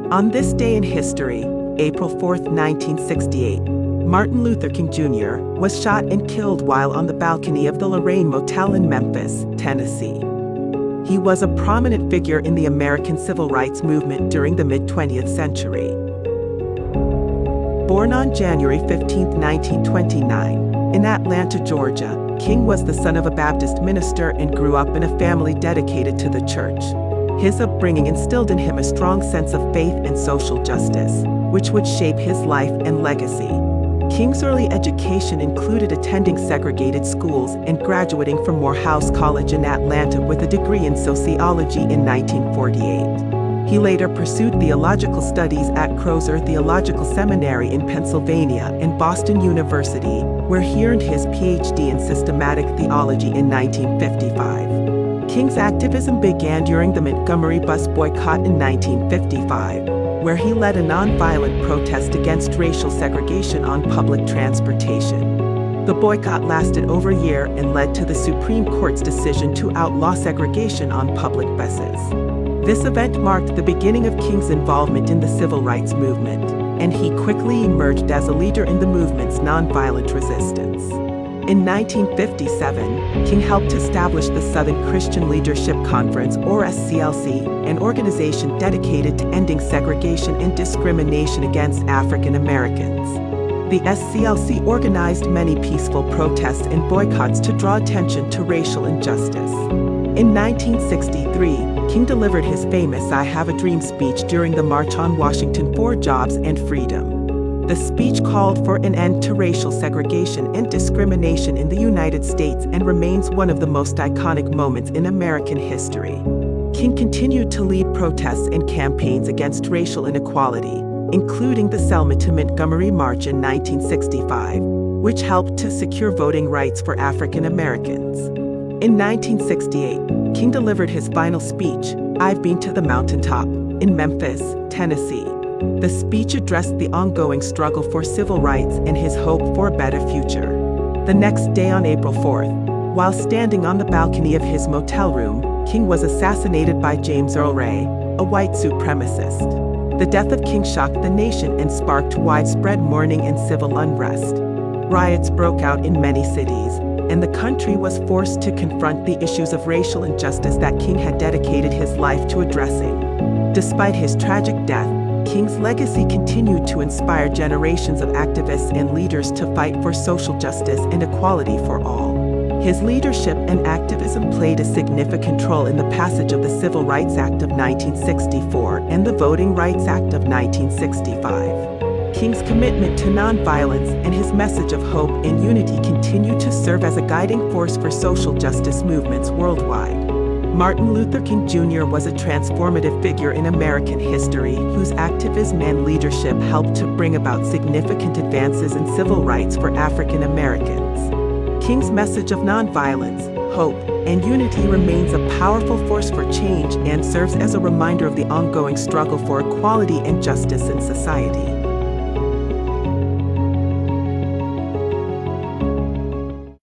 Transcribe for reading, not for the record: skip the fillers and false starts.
On this day in history, April 4, 1968, Martin Luther King Jr. was shot and killed while on the balcony of the Lorraine motel in Memphis, Tennessee. He was a prominent figure in the American civil rights movement during the mid-20th century. Born on January 15, 1929, in Atlanta, Georgia, King was the son of a Baptist minister and grew up in a family dedicated to the church. His upbringing instilled in him a strong sense of faith and social justice, which would shape his life and legacy. King's early education included attending segregated schools and graduating from Morehouse College in Atlanta with a degree in sociology in 1948. He later pursued theological studies at Crozer Theological Seminary in Pennsylvania and Boston University, where he earned his PhD in systematic theology in 1955. King's activism began during the Montgomery bus boycott in 1955. Where he led a nonviolent protest against racial segregation on public transportation. The boycott lasted over a year and led to the Supreme Court's decision to outlaw segregation on public buses. This event marked the beginning of King's involvement in the civil rights movement, and he quickly emerged as a leader in the movement's nonviolent resistance. In 1957, King helped establish the Southern Christian Leadership Conference, or SCLC, an organization dedicated to ending segregation and discrimination against African Americans. The SCLC organized many peaceful protests and boycotts to draw attention to racial injustice. In 1963, King delivered his famous "I Have a Dream" speech during the March on Washington for Jobs and Freedom. The speech called for an end to racial segregation and discrimination in the United States and remains one of the most iconic moments in American history. King continued to lead protests and campaigns against racial inequality, including the Selma to Montgomery March in 1965, which helped to secure voting rights for African Americans. In 1968, King delivered his final speech, "I've Been to the Mountaintop," in Memphis, Tennessee. The speech addressed the ongoing struggle for civil rights and his hope for a better future. The next day on April 4th, while standing on the balcony of his motel room, King was assassinated by James Earl Ray, a white supremacist. The death of King shocked the nation and sparked widespread mourning and civil unrest. Riots broke out in many cities, and the country was forced to confront the issues of racial injustice that King had dedicated his life to addressing. Despite his tragic death, King's legacy continued to inspire generations of activists and leaders to fight for social justice and equality for all. His leadership and activism played a significant role in the passage of the Civil Rights Act of 1964 and the Voting Rights Act of 1965. King's commitment to nonviolence and his message of hope and unity continue to serve as a guiding force for social justice movements worldwide. Martin Luther King Jr. was a transformative figure in American history whose activism and leadership helped to bring about significant advances in civil rights for African Americans. King's message of nonviolence, hope, and unity remains a powerful force for change and serves as a reminder of the ongoing struggle for equality and justice in society.